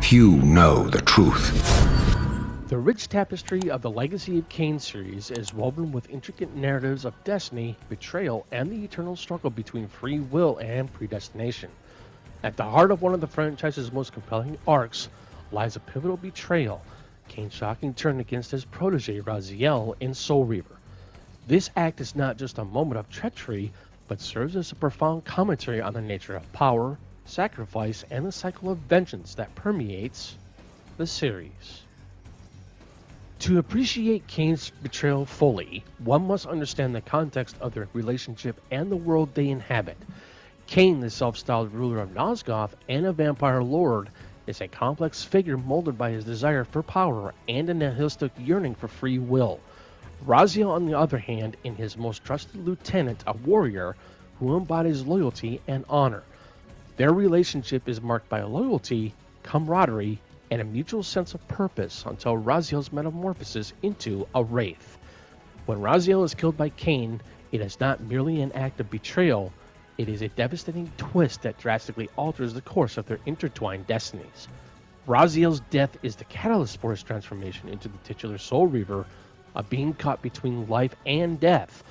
Few know the truth. The rich tapestry of the Legacy of Kain series is woven with intricate narratives of destiny, betrayal, and the eternal struggle between free will and predestination. At the heart of one of the franchise's most compelling arcs lies a pivotal betrayal, Kain's shocking turn against his protege Raziel in Soul Reaver. This act is not just a moment of treachery, but serves as a profound commentary on the nature of power, sacrifice, and the cycle of vengeance that permeates the series. To appreciate Kain's betrayal fully, one must understand the context of their relationship and the world they inhabit. Kain, the self-styled ruler of Nosgoth and a vampire lord, is a complex figure molded by his desire for power and a nihilistic yearning for free will. Raziel, on the other hand, is his most trusted lieutenant, a warrior who embodies loyalty and honor. Their relationship is marked by loyalty, camaraderie, and a mutual sense of purpose until Raziel's metamorphosis into a wraith. When Raziel is killed by Kain, it is not merely an act of betrayal, it is a devastating twist that drastically alters the course of their intertwined destinies. Raziel's death is the catalyst for his transformation into the titular Soul Reaver, a being caught between life and death,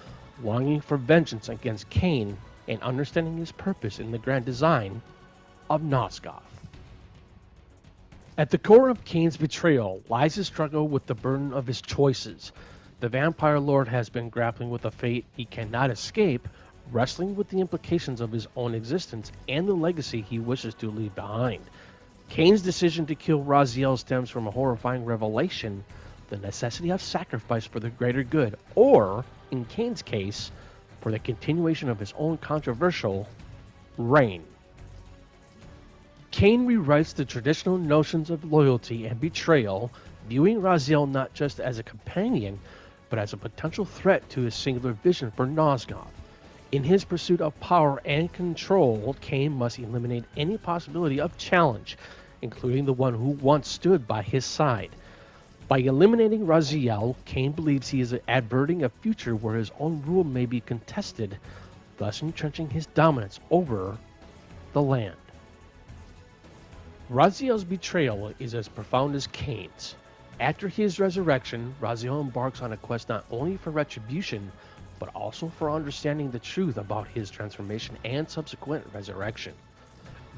longing for vengeance against Kain and understanding his purpose in the grand design of nosgoth. At the core of Kain's betrayal lies his struggle with the burden of his choices. The vampire lord has been grappling with a fate he cannot escape, wrestling with the implications of his own existence and the legacy he wishes to leave behind. Kain's decision to kill Raziel stems from a horrifying revelation, the necessity of sacrifice for the greater good, or, in Kain's case, for the continuation of his own controversial reign. Kain rewrites the traditional notions of loyalty and betrayal, viewing Raziel not just as a companion, but as a potential threat to his singular vision for Nosgoth. In his pursuit of power and control, Kain must eliminate any possibility of challenge, including the one who once stood by his side. By eliminating Raziel, Kain believes he is averting a future where his own rule may be contested, thus entrenching his dominance over the land. Raziel's betrayal is as profound as Kain's. After his resurrection, Raziel embarks on a quest not only for retribution, but also for understanding the truth about his transformation and subsequent resurrection.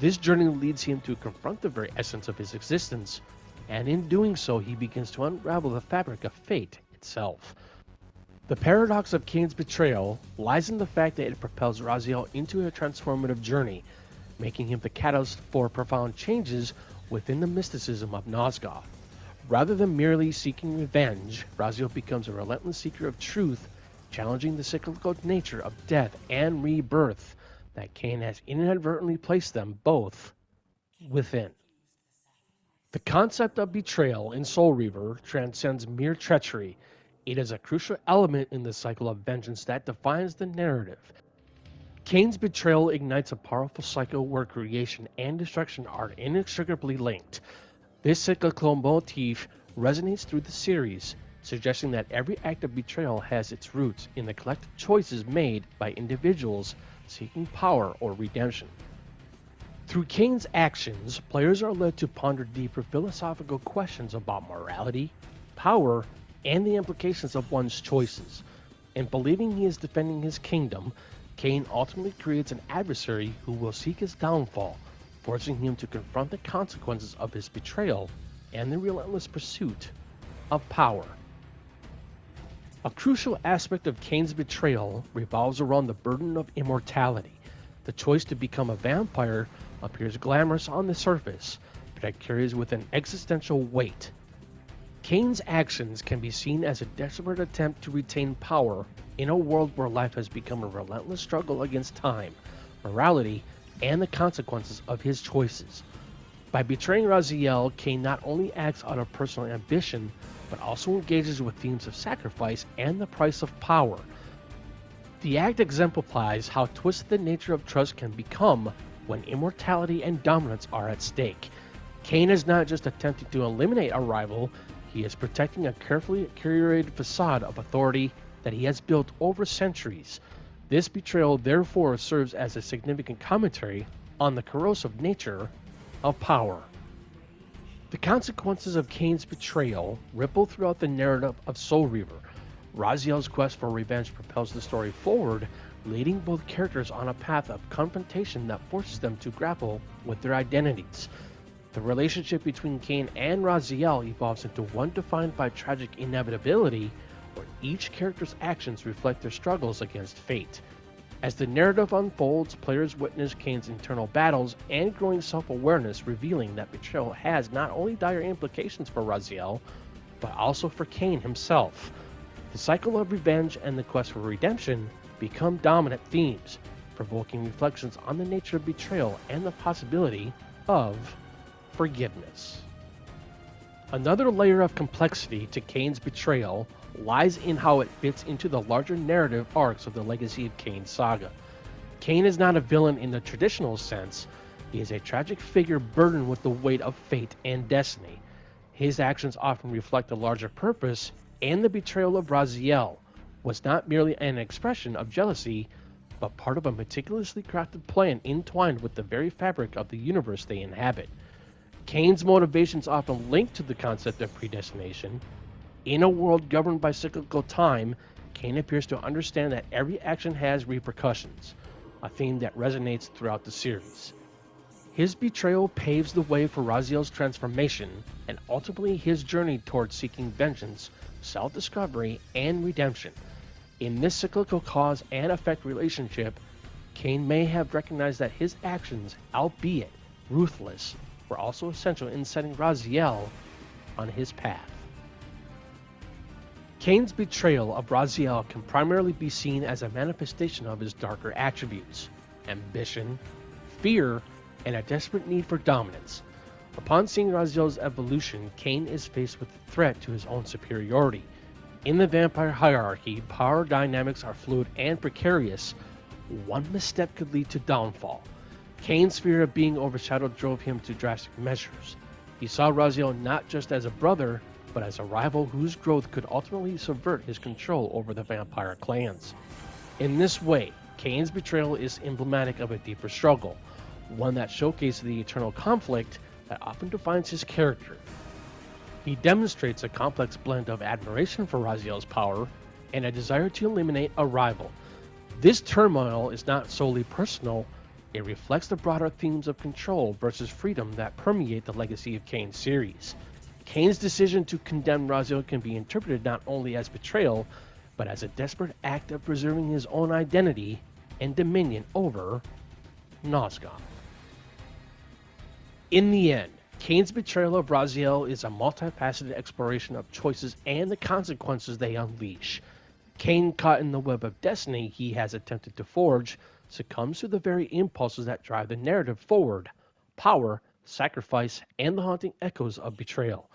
This journey leads him to confront the very essence of his existence, and in doing so he begins to unravel the fabric of fate itself. The paradox of Kain's betrayal lies in the fact that it propels Raziel into a transformative journey, making him the catalyst for profound changes within the mysticism of Nosgoth. Rather than merely seeking revenge, Raziel becomes a relentless seeker of truth, challenging the cyclical nature of death and rebirth that Kain has inadvertently placed them both within. The concept of betrayal in Soul Reaver transcends mere treachery. It is a crucial element in the cycle of vengeance that defines the narrative. Kain's betrayal ignites a powerful cycle where creation and destruction are inextricably linked. This cyclical motif resonates through the series, suggesting that every act of betrayal has its roots in the collective choices made by individuals seeking power or redemption. Through Kain's actions, players are led to ponder deeper philosophical questions about morality, power, and the implications of one's choices. In believing he is defending his kingdom, Kain ultimately creates an adversary who will seek his downfall, forcing him to confront the consequences of his betrayal and the relentless pursuit of power. A crucial aspect of Kain's betrayal revolves around the burden of immortality. The choice to become a vampire appears glamorous on the surface, but it carries with an existential weight. Kain's actions can be seen as a desperate attempt to retain power in a world where life has become a relentless struggle against time, morality, and the consequences of his choices. By betraying Raziel, Kain not only acts out of personal ambition, but also engages with themes of sacrifice and the price of power. The act exemplifies how twisted the nature of trust can become when immortality and dominance are at stake. Kain is not just attempting to eliminate a rival, he is protecting a carefully curated facade of authority that he has built over centuries. This betrayal therefore serves as a significant commentary on the corrosive nature of power. The consequences of Kain's betrayal ripple throughout the narrative of Soul Reaver. Raziel's quest for revenge propels the story forward, leading both characters on a path of confrontation that forces them to grapple with their identities. The relationship between Kain and Raziel evolves into one defined by tragic inevitability, where each character's actions reflect their struggles against fate. As the narrative unfolds, players witness Kain's internal battles and growing self-awareness, revealing that betrayal has not only dire implications for Raziel, but also for Kain himself. The cycle of revenge and the quest for redemption become dominant themes, provoking reflections on the nature of betrayal and the possibility of forgiveness. Another layer of complexity to Kain's betrayal lies in how it fits into the larger narrative arcs of the Legacy of Kain saga. Kain is not a villain in the traditional sense. He is a tragic figure burdened with the weight of fate and destiny. His actions often reflect a larger purpose, and the betrayal of Raziel was not merely an expression of jealousy, but part of a meticulously crafted plan entwined with the very fabric of the universe they inhabit. Kain's motivations often linked to the concept of predestination. In a world governed by cyclical time, Kain appears to understand that every action has repercussions, a theme that resonates throughout the series. His betrayal paves the way for Raziel's transformation, and ultimately his journey towards seeking vengeance, self-discovery, and redemption. In this cyclical cause and effect relationship, Kain may have recognized that his actions, albeit ruthless, were also essential in setting Raziel on his path. Kain's betrayal of Raziel can primarily be seen as a manifestation of his darker attributes: ambition, fear, and a desperate need for dominance. Upon seeing Raziel's evolution, Kain is faced with the threat to his own superiority. In the vampire hierarchy, power dynamics are fluid and precarious. One misstep could lead to downfall. Kain's fear of being overshadowed drove him to drastic measures. He saw Raziel not just as a brother, but as a rival whose growth could ultimately subvert his control over the vampire clans. In this way, Kain's betrayal is emblematic of a deeper struggle, one that showcases the eternal conflict that often defines his character. He demonstrates a complex blend of admiration for Raziel's power and a desire to eliminate a rival. This turmoil is not solely personal. It reflects the broader themes of control versus freedom that permeate the Legacy of Kain series. Kain's decision to condemn Raziel can be interpreted not only as betrayal, but as a desperate act of preserving his own identity and dominion over nosgoth. In the end, Kain's betrayal of Raziel is a multifaceted exploration of choices and the consequences they unleash. Kain, caught in the web of destiny he has attempted to forge, succumbs to the very impulses that drive the narrative forward: power, sacrifice, and the haunting echoes of betrayal.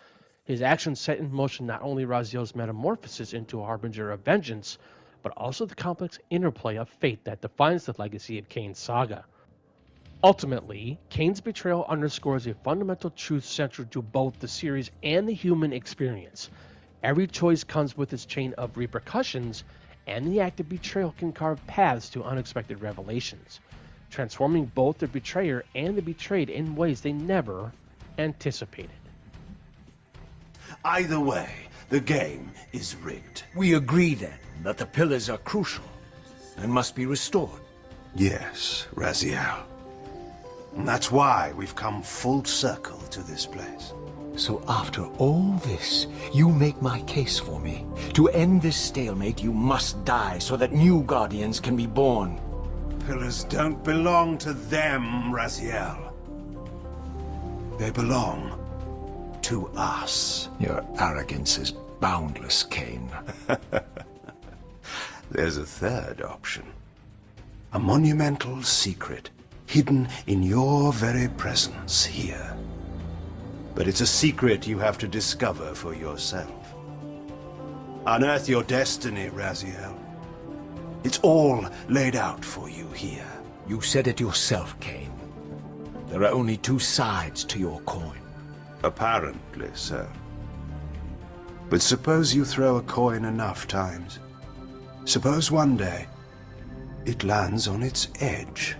His actions set in motion not only Raziel's metamorphosis into a harbinger of vengeance, but also the complex interplay of fate that defines the Legacy of Kain saga. Ultimately, Kain's betrayal underscores a fundamental truth central to both the series and the human experience. Every choice comes with its chain of repercussions, and the act of betrayal can carve paths to unexpected revelations, transforming both the betrayer and the betrayed in ways they never anticipated. Either way, the game is rigged. We agree then that the pillars are crucial and must be restored. Yes, Raziel. And that's why we've come full circle to this place. So after all this, you make my case for me. To end this stalemate, you must die so that new guardians can be born. Pillars don't belong to them, Raziel. They belong to us. Your arrogance is boundless, Kain. There's a third option. A monumental secret, hidden in your very presence here. But it's a secret you have to discover for yourself. Unearth your destiny, Raziel. It's all laid out for you here. You said it yourself, Kain. There are only two sides to your coin. Apparently so. But suppose you throw a coin enough times. Suppose one day it lands on its edge.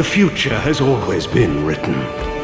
The future has always been written.